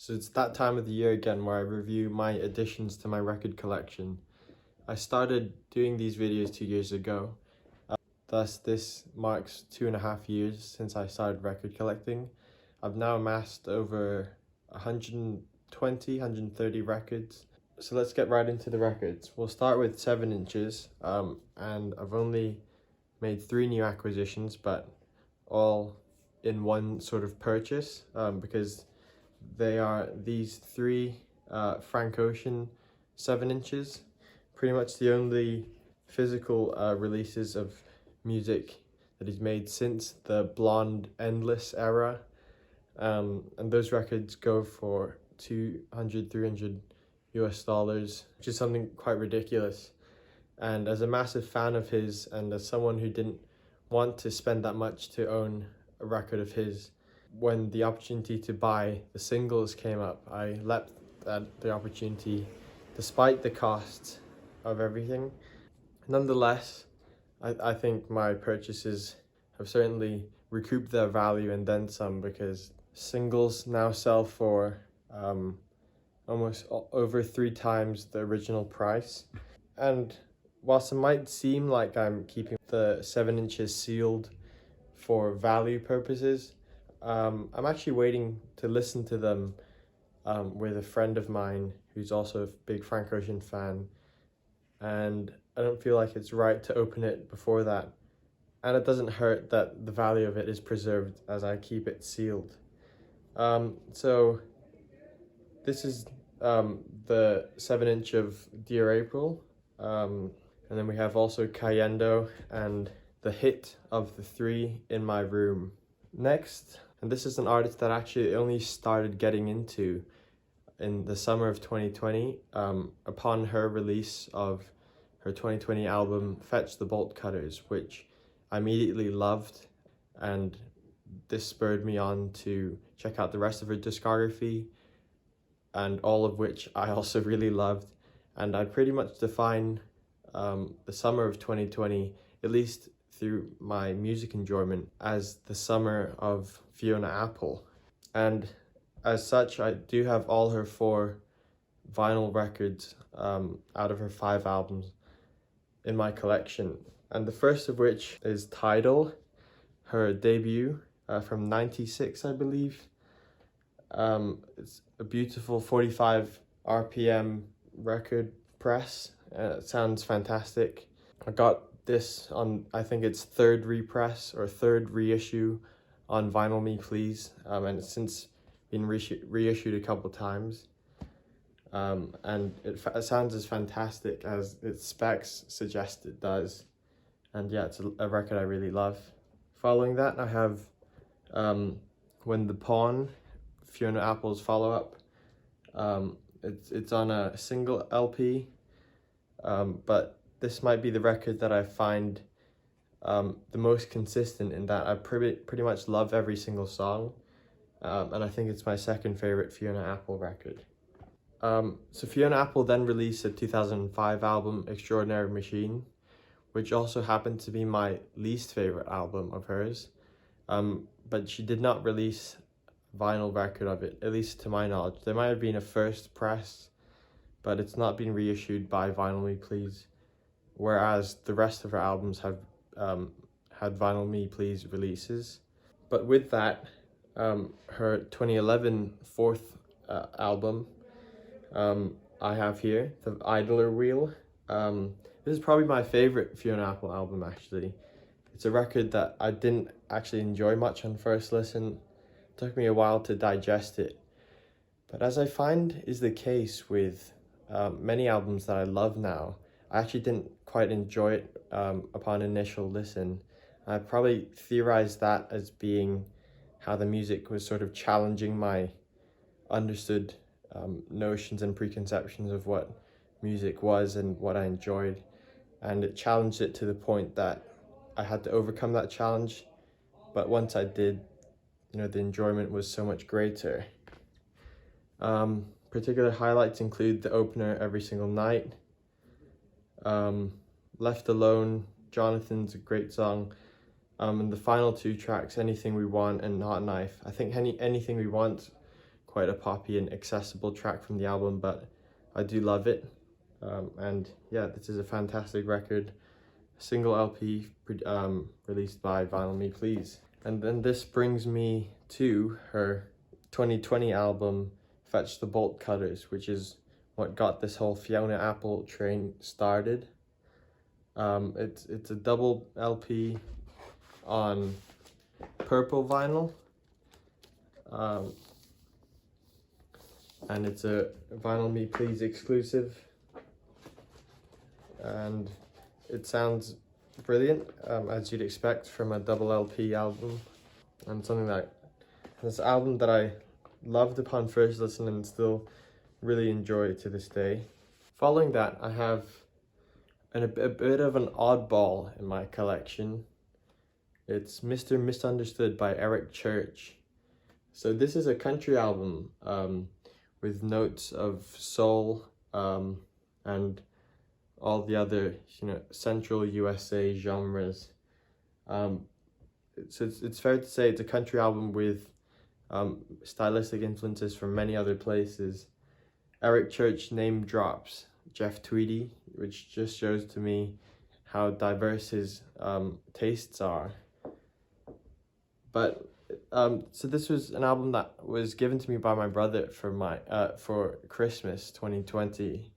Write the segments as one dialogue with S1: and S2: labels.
S1: So it's that time of the year again where I review my additions to my record collection. I started doing these videos 2 years ago, thus this marks 2.5 years since I started record collecting. I've now amassed over 130 records. So let's get right into the records. We'll start with 7 inches, and I've only made 3 new acquisitions, but all in one sort of purchase, because they are these 3 Frank Ocean 7 inches, pretty much the only physical releases of music that he's made since the Blonde Endless era, and those records go for $200-300 US, which is something quite ridiculous. And as a massive fan of his, and as someone who didn't want to spend that much to own a record of his, when the opportunity to buy the singles came up, I leapt at the opportunity despite the cost of everything. Nonetheless, I think my purchases have certainly recouped their value and then some, because singles now sell for almost over 3 times the original price. And whilst it might seem like I'm keeping the 7 inches sealed for value purposes, I'm actually waiting to listen to them with a friend of mine who's also a big Frank Ocean fan, and I don't feel like it's right to open it before that, and it doesn't hurt that the value of it is preserved as I keep it sealed. So this is the 7 inch of Dear April, and then we have also Cayendo and the hit of the 3, In My Room. Next, and this is an artist that actually only started getting into in the summer of 2020, upon her release of her 2020 album Fetch the Bolt Cutters, which I immediately loved, and this spurred me on to check out the rest of her discography, and all of which I also really loved. And I pretty much define the summer of 2020, at least through my music enjoyment, as the summer of Fiona Apple. And as such, I do have all her 4 vinyl records out of her 5 albums in my collection. And the first of which is Tidal, her debut from '96, I believe. It's a beautiful 45 RPM record press. It sounds fantastic. I got this on, I think it's 3rd repress or 3rd reissue on Vinyl Me Please, and it's since been reissued a couple times, and it sounds as fantastic as its specs suggest it does, and yeah, it's a record I really love. Following that, I have When the Pawn, Fiona Apple's follow-up. It's on a single LP, but this might be the record that I find the most consistent, in that I pretty much love every single song, and I think it's my 2nd favorite Fiona Apple record. So Fiona Apple then released a 2005 album, Extraordinary Machine, which also happened to be my least favorite album of hers, but she did not release a vinyl record of it, at least to my knowledge. There might have been a first press, but it's not been reissued by Vinyl Me Please, whereas the rest of her albums have had Vinyl Me Please releases. But with that, her 2011 4th album, I have here, The Idler Wheel. This is probably my favorite Fiona Apple album, actually. It's a record that I didn't actually enjoy much on first listen. It took me a while to digest it. But as I find is the case with many albums that I love now, I actually didn't quite enjoy it upon initial listen. I probably theorized that as being how the music was sort of challenging my understood notions and preconceptions of what music was and what I enjoyed. And it challenged it to the point that I had to overcome that challenge. But once I did, the enjoyment was so much greater. Particular highlights include the opener, Every Single Night. Left Alone, Jonathan's a great song. And the final 2 tracks, Anything We Want and Hot Knife. I think Anything We Want quite a poppy and accessible track from the album, but I do love it. And yeah, this is a fantastic record. Single LP released by Valentine, please. And then this brings me to her 2020 album, Fetch the Bolt Cutters, which is what got this whole Fiona Apple train started. It's a double LP on purple vinyl, and it's a Vinyl Me Please exclusive, and it sounds brilliant, as you'd expect from a double LP album, and something that this album that I loved upon first listen and still really enjoy to this day. Following that, I have a bit of an oddball in my collection. It's Mr. Misunderstood by Eric Church. So this is a country album with notes of soul and all the other, central USA genres. So it's fair to say it's a country album with stylistic influences from many other places. Eric Church name drops Jeff Tweedy, which just shows to me how diverse his tastes are. But so this was an album that was given to me by my brother for Christmas 2020,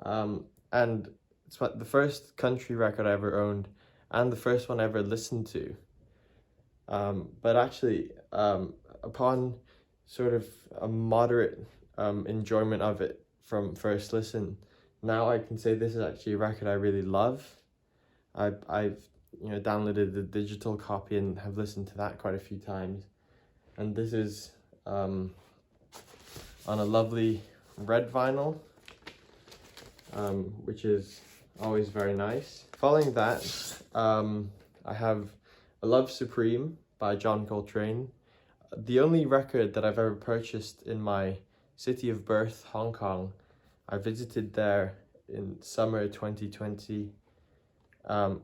S1: and it's the first country record I ever owned and the first one I ever listened to. But actually, upon sort of a moderate enjoyment of it from first listen, now I can say this is actually a record I really love. I've downloaded the digital copy and have listened to that quite a few times, and this is on a lovely red vinyl, which is always very nice. Following that, I have A Love Supreme by John Coltrane, the only record that I've ever purchased in my city of birth, Hong Kong. I visited there in summer 2020.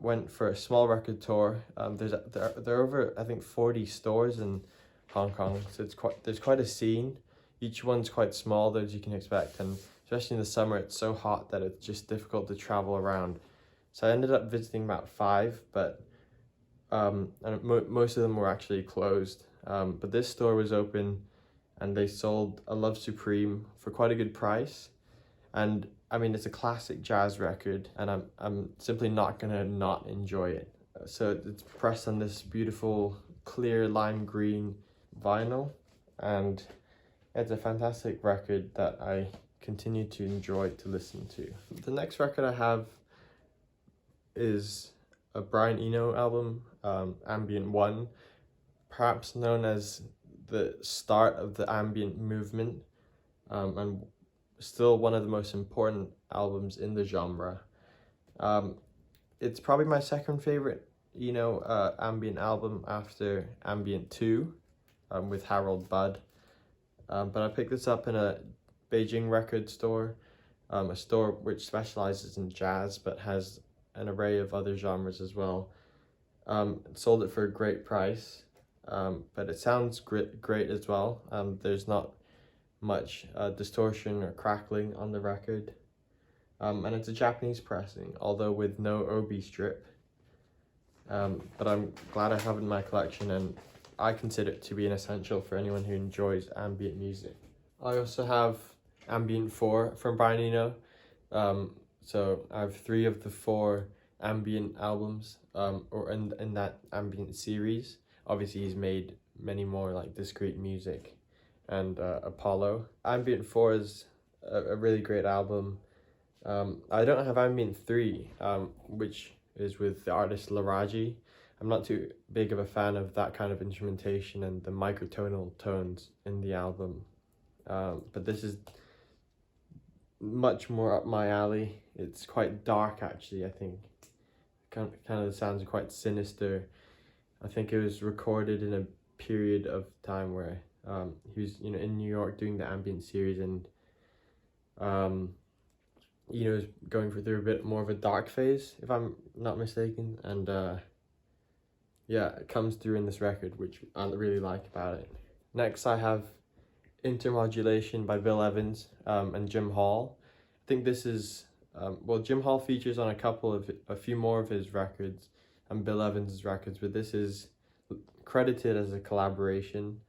S1: Went for a small record tour. There are over, I think, 40 stores in Hong Kong, so there's quite a scene. Each one's quite small, though, as you can expect, and especially in the summer it's so hot that it's just difficult to travel around. So I ended up visiting about 5, but and most of them were actually closed. But this store was open, and they sold A Love Supreme for quite a good price. And I mean, it's a classic jazz record, and I'm simply not gonna not enjoy it. So it's pressed on this beautiful clear lime green vinyl, and it's a fantastic record that I continue to enjoy to listen to. The next record I have is a Brian Eno album, Ambient 1, perhaps known as the start of the ambient movement, and still one of the most important albums in the genre. It's probably my second favorite ambient album after Ambient 2 with Harold Budd. But I picked this up in a Beijing record store, a store which specializes in jazz but has an array of other genres as well. Sold it for a great price, but it sounds great as well. There's not much distortion or crackling on the record, and it's a Japanese pressing, although with no obi strip, but I'm glad I have it in my collection, and I consider it to be an essential for anyone who enjoys ambient music. I also have Ambient 4 from Brian Eno, so I have 3 of the 4 ambient albums, or in that ambient series. Obviously he's made many more, like Discrete Music and Apollo. Ambient 4 is a really great album. I don't have Ambient 3, which is with the artist Laraji. I'm not too big of a fan of that kind of instrumentation and the microtonal tones in the album. But this is much more up my alley. It's quite dark, actually, I think. Kind of sounds quite sinister. I think it was recorded in a period of time where he was in New York doing the ambient series, and was going through a bit more of a dark phase, if I'm not mistaken, and it comes through in this record, which I really like about it. Next I have Intermodulation by Bill Evans and Jim Hall. I think this is, well, Jim Hall features on a few more of his records and Bill Evans' records, but this is credited as a collaboration.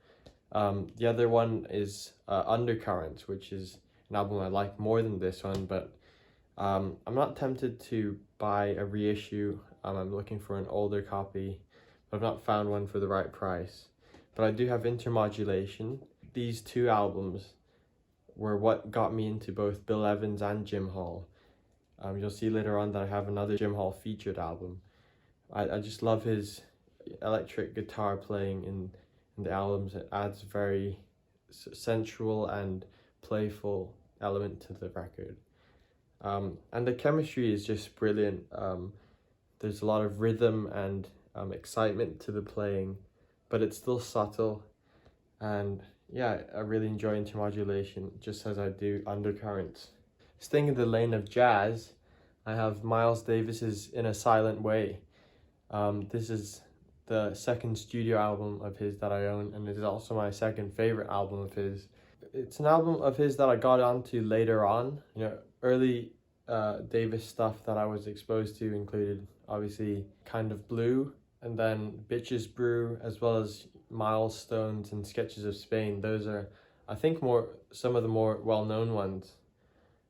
S1: The other one is Undercurrents, which is an album I like more than this one, but I'm not tempted to buy a reissue. I'm looking for an older copy, but I've not found one for the right price. But I do have Intermodulation. These two albums were what got me into both Bill Evans and Jim Hall. You'll see later on that I have another Jim Hall featured album. I just love his electric guitar playing in the albums. It adds very sensual and playful element to the record. And the chemistry is just brilliant. There's a lot of rhythm and excitement to the playing, but it's still subtle. And yeah, I really enjoy Intermodulation, just as I do Undercurrents. Staying in the lane of jazz, I have Miles Davis's In a Silent Way. This is the second studio album of his that I own, and it is also my second favorite album of his. It's an album of his that I got onto later on. You know, early Davis stuff that I was exposed to included obviously Kind of Blue, and then Bitches Brew, as well as Milestones and Sketches of Spain. Those are, I think, some of the more well-known ones.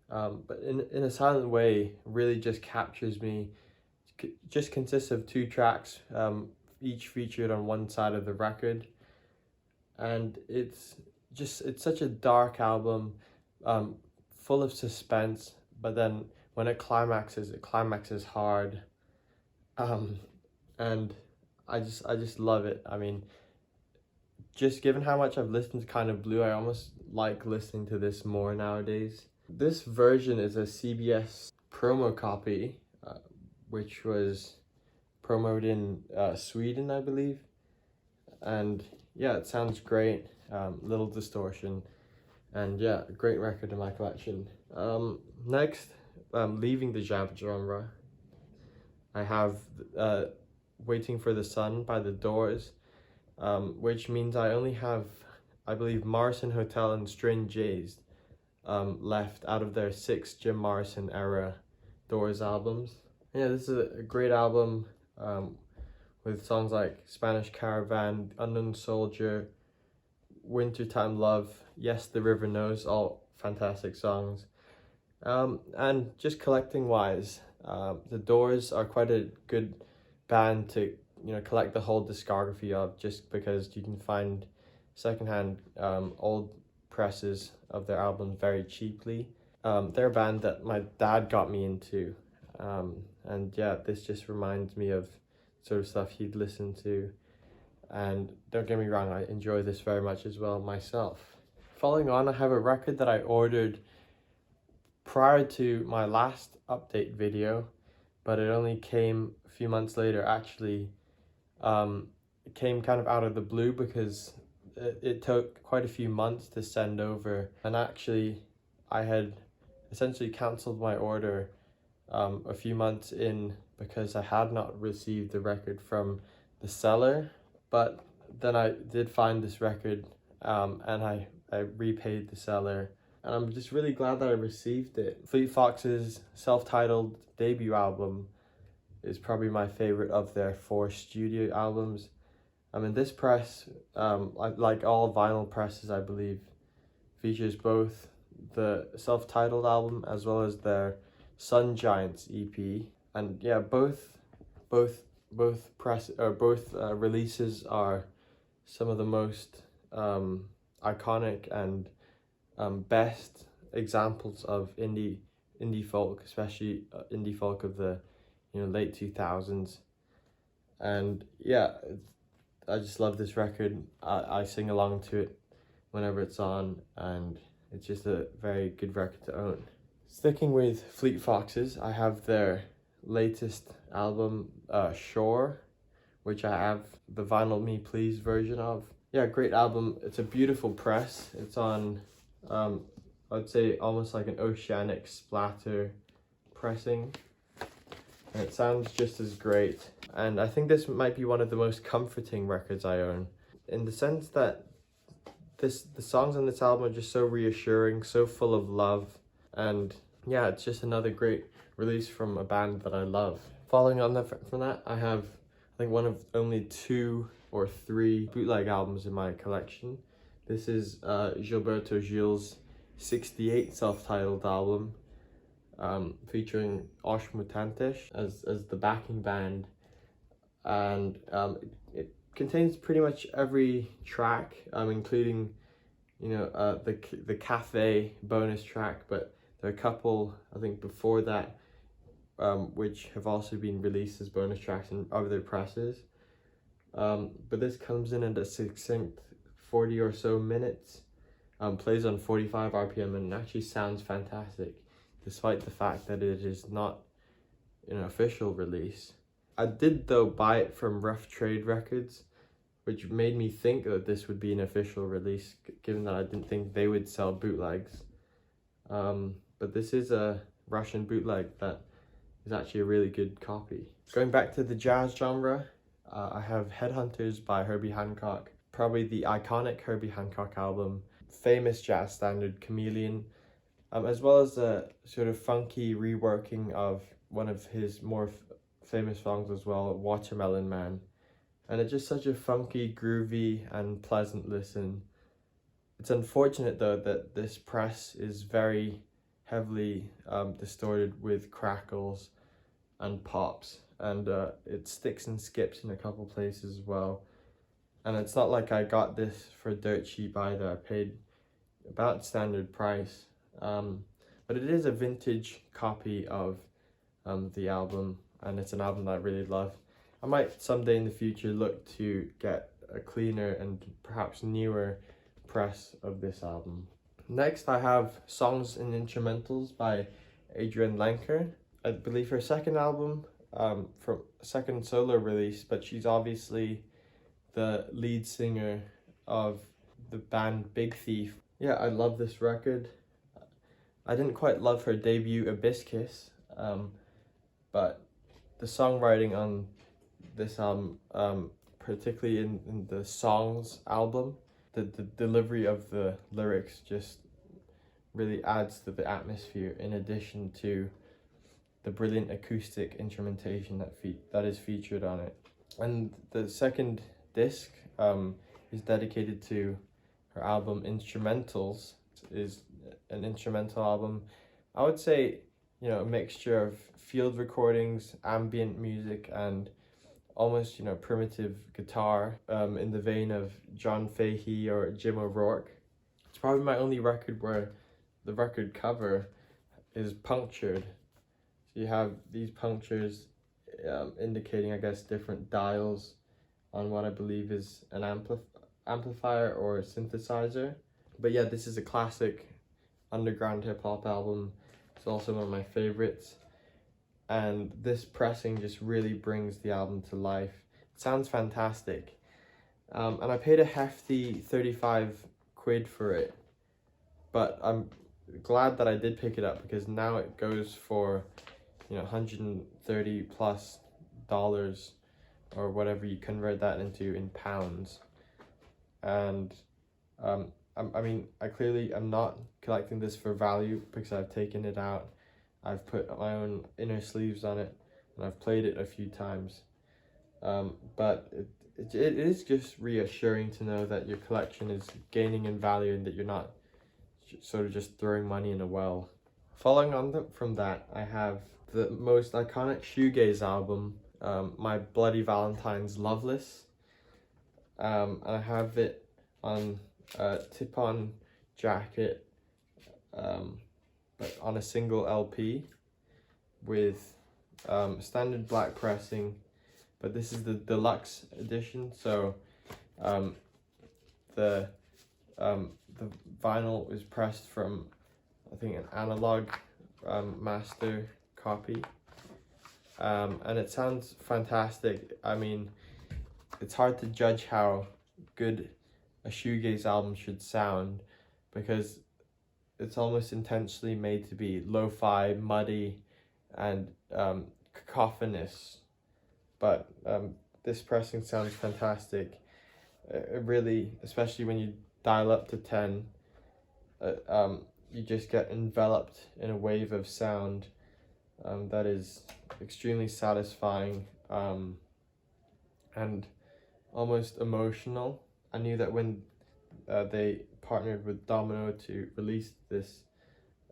S1: But in a Silent Way really just captures me. Just consists of 2 tracks, each featured on one side of the record, and it's such a dark album, full of suspense. But then when it climaxes hard, and I just love it. I mean, just given how much I've listened to Kind of Blue, I almost like listening to this more nowadays. This version is a CBS promo copy, which was promoted in Sweden, I believe. And yeah, it sounds great. Little distortion. And yeah, a great record in my collection. Next, leaving the jazz genre, I have Waiting for the Sun by The Doors, which means I only have, I believe, Morrison Hotel and Strange Jays left out of their 6 Jim Morrison era Doors albums. Yeah, this is a great album with songs like Spanish Caravan, Unknown Soldier, Wintertime Love, Yes, the River Knows, all fantastic songs. And just collecting wise, The Doors are quite a good band to, you know, collect the whole discography of, just because you can find secondhand old presses of their albums very cheaply. They're a band that my dad got me into, and yeah, this just reminds me of sort of stuff he'd listen to, and don't get me wrong, I enjoy this very much as well myself. Following on, I have a record that I ordered prior to my last update video, but it only came a few months later. Actually, it came kind of out of the blue because it took quite a few months to send over, and actually I had essentially cancelled my order a few months in because I had not received the record from the seller. But then I did find this record, and I repaid the seller, and I'm just really glad that I received it. Fleet Foxes' self-titled debut album is probably my favorite of their 4 studio albums. I mean, this press, like all vinyl presses, I believe, features both the self-titled album as well as their Sun Giants EP. And yeah, both releases are some of the most iconic and best examples of indie folk, especially indie folk of the late 2000s. And yeah, I just love this record. I sing along to it whenever it's on, and it's just a very good record to own. Sticking with Fleet Foxes, I have their latest album, Shore, which I have the Vinyl Me Please version of. Yeah, great album. It's a beautiful press. It's on, I'd say almost like an oceanic splatter pressing. And it sounds just as great. And I think this might be one of the most comforting records I own, in the sense that The songs on this album are just so reassuring, so full of love, and yeah, it's just another great release from a band that I love. Following on from that, I have, I think, one of only 2 or 3 bootleg albums in my collection. This is Gilberto Gil's 68 self-titled album, featuring Os Mutantes as the backing band, and it contains pretty much every track, including, you know, the cafe bonus track, but there are a couple, I think, before that, which have also been released as bonus tracks in other presses. But this comes in at a succinct 40 or so minutes, plays on 45 RPM, and actually sounds fantastic, despite the fact that it is not an official release. I did, though, buy it from Rough Trade Records, which made me think that this would be an official release, given that I didn't think they would sell bootlegs. But this is a Russian bootleg that is actually a really good copy. Going back to the jazz genre, I have Headhunters by Herbie Hancock, probably the iconic Herbie Hancock album, famous jazz standard Chameleon, as well as a sort of funky reworking of one of his more famous songs as well, Watermelon Man. And it's just such a funky, groovy, and pleasant listen. It's unfortunate, though, that this press is very heavily distorted with crackles and pops, and it sticks and skips in a couple places as well. And it's not like I got this for dirt cheap either. I paid about standard price, but it is a vintage copy of the album, and it's an album that I really love. I might someday in the future look to get a cleaner and perhaps newer press of this album. Next, I have Songs and Instrumentals by Adrianne Lenker. I believe her second album, from second solo release, but she's obviously the lead singer of the band Big Thief. Yeah, I love this record. I didn't quite love her debut Hibiscus, but the songwriting on this album, particularly in the songs album, the delivery of the lyrics just really adds to the atmosphere, in addition to the brilliant acoustic instrumentation that is featured on it. And the second disc is dedicated to her album Instrumentals. Is an instrumental album, I would say, you know, a mixture of field recordings, ambient music, and almost, you know, primitive guitar, in the vein of John Fahey or Jim O'Rourke. It's probably my only record where the record cover is punctured. So you have these punctures indicating, I guess, different dials on what I believe is an amplifier or a synthesizer. But yeah, this is a classic underground hip-hop album. It's also one of my favorites, and this pressing just really brings the album to life. It sounds fantastic, and I paid a hefty 35 quid for it, but I'm glad that I did pick it up, because now it goes for, you know, $130 plus, or whatever you convert that into in pounds. And I mean, I clearly am not collecting this for value, because I've taken it out, I've put my own inner sleeves on it, and I've played it a few times. But it is just reassuring to know that your collection is gaining in value, and that you're not sort of just throwing money in a well. Following on from that, I have the most iconic shoegaze album, My Bloody Valentine's Loveless. And I have it on tip-on jacket, but on a single LP with standard black pressing, but this is the deluxe edition, so the vinyl was pressed from, I think, an analog master copy, and it sounds fantastic. I mean, it's hard to judge how good a shoegaze album should sound, because it's almost intentionally made to be lo-fi, muddy, and cacophonous, but this pressing sounds fantastic. It really, especially when you dial up to 10, you just get enveloped in a wave of sound that is extremely satisfying and almost emotional. I knew that when they partnered with Domino to release this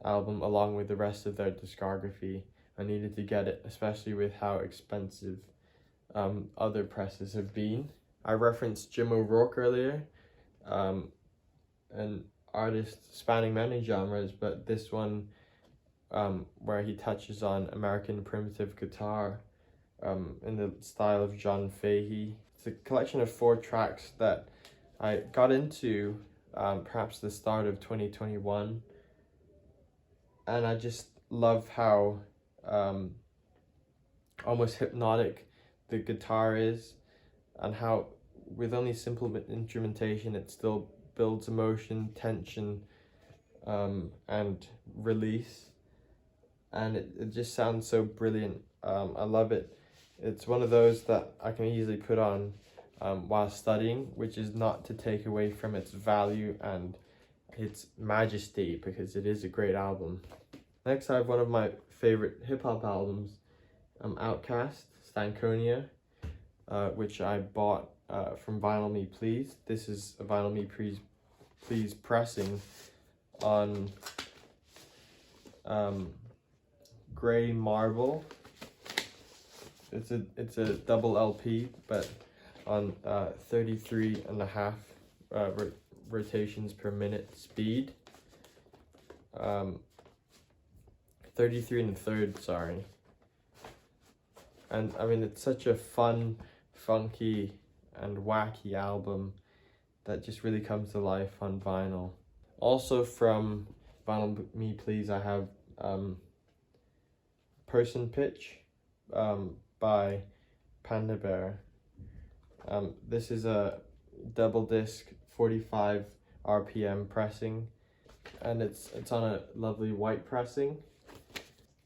S1: album along with the rest of their discography, I needed to get it, especially with how expensive other presses have been. I referenced Jim O'Rourke earlier, an artist spanning many genres, but this one where he touches on American primitive guitar in the style of John Fahey. It's a collection of 4 tracks that I got into perhaps the start of 2021, and I just love how almost hypnotic the guitar is, and how with only simple instrumentation it still builds emotion, tension, and release, and it just sounds so brilliant. I love it. It's one of those that I can easily put on while studying, which is not to take away from its value and its majesty, because it is a great album. Next, I have one of my favorite hip-hop albums, Outkast, Stankonia, which I bought from Vinyl Me Please. This is a Vinyl Me Please pressing on gray marble. It's a double LP, but on 33.5 rotations per minute speed. 33 1/3, sorry. And I mean, it's such a fun, funky, and wacky album that just really comes to life on vinyl. Also from Vinyl Me Please, I have Person Pitch by Panda Bear. This is a double disc 45 RPM pressing, and it's on a lovely white pressing.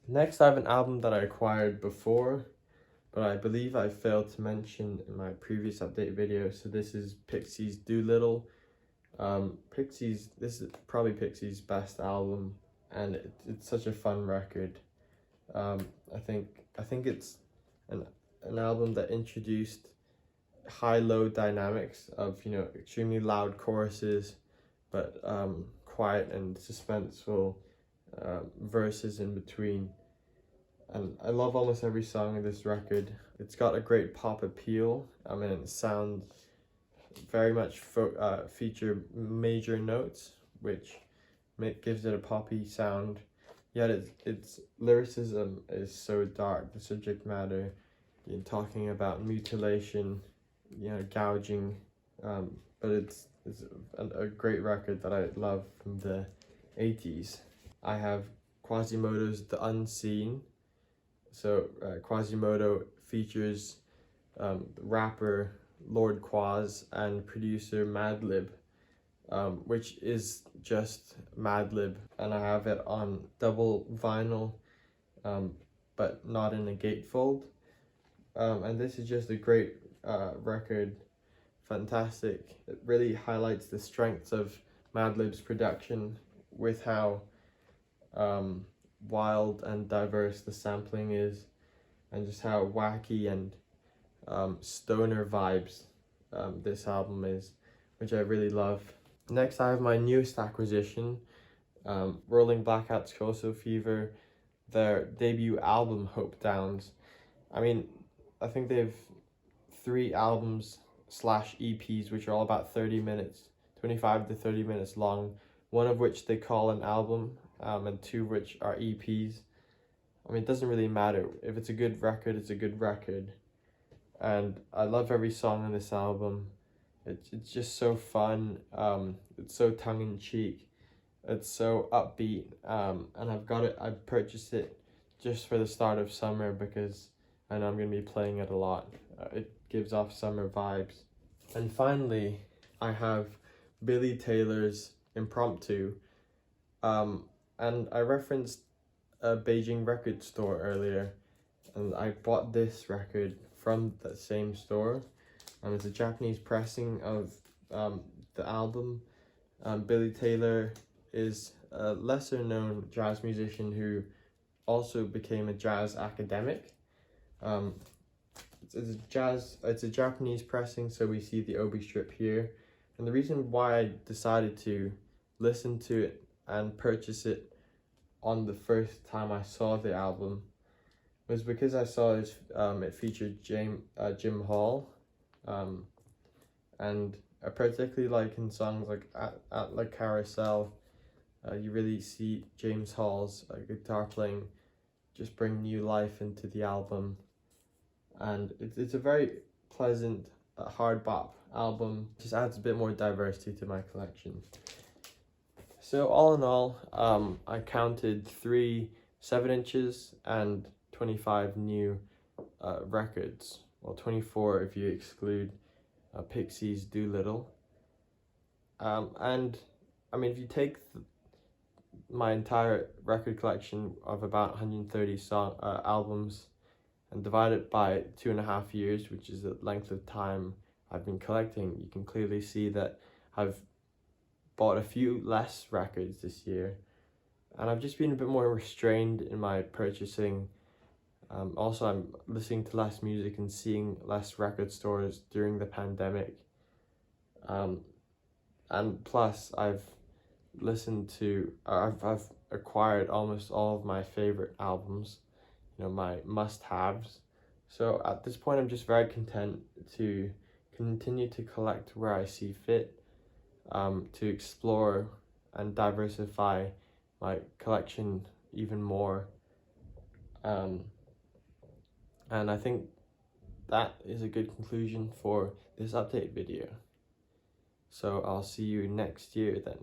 S1: Next, I have an album that I acquired before, but I believe I failed to mention in my previous update video. So this is Pixies' Doolittle. Pixies, this is probably Pixies' best album, and it's such a fun record. I think it's an album that introduced high-low dynamics of, you know, extremely loud choruses, but quiet and suspenseful verses in between. And I love almost every song of this record. It's got a great pop appeal. I mean, it sounds very much feature major notes, which gives it a poppy sound. Yet its lyricism is so dark. The subject matter, you know, talking about mutilation, you know, gouging, but it's a great record that I love from the 80s. I have Quasimoto's The Unseen. So Quasimoto features rapper Lord Quas and producer Madlib, which is just Madlib, and I have it on double vinyl, but not in a gatefold. And this is just a great record, fantastic. It really highlights the strengths of Madlib's production with how wild and diverse the sampling is, and just how wacky and stoner vibes this album is, which I really love. Next, I have my newest acquisition, Rolling Blackouts Coastal Fever, their debut album, Hope Downs. I mean, I think they have 3 albums / EPs, which are all about 30 minutes, 25 to 30 minutes long, one of which they call an album, and 2 which are EPs. I mean, it doesn't really matter. If it's a good record, it's a good record. And I love every song on this album. It's just so fun. It's so tongue-in-cheek. It's so upbeat. And I purchased it just for the start of summer because I know I'm going to be playing it a lot. It gives off summer vibes. And finally, I have Billy Taylor's Impromptu. And I referenced a Beijing record store earlier, and I bought this record from that same store. It's a Japanese pressing of the album, Billy Taylor is a lesser known jazz musician who also became a jazz academic. It's a Japanese pressing, so we see the obi strip here. And the reason why I decided to listen to it and purchase it on the first time I saw the album was because I saw it featured Jim Hall, and I particularly like in songs like at La Carousel, you really see James Hall's guitar playing just bring new life into the album, and it's a very pleasant hard bop album. Just adds a bit more diversity to my collection. So all in all, I counted 3 7-inches and 25 new records. Well, 24 if you exclude Pixies' Doolittle. And I mean, if you take my entire record collection of about 130 albums and divide it by 2.5 years, which is the length of time I've been collecting, you can clearly see that I've bought a few less records this year, and I've just been a bit more restrained in my purchasing. Also, I'm listening to less music and seeing less record stores during the pandemic. And plus, I've acquired almost all of my favorite albums, my must-haves. So at this point, I'm just very content to continue to collect where I see fit, to explore and diversify my collection even more. And I think that is a good conclusion for this update video. So I'll see you next year then.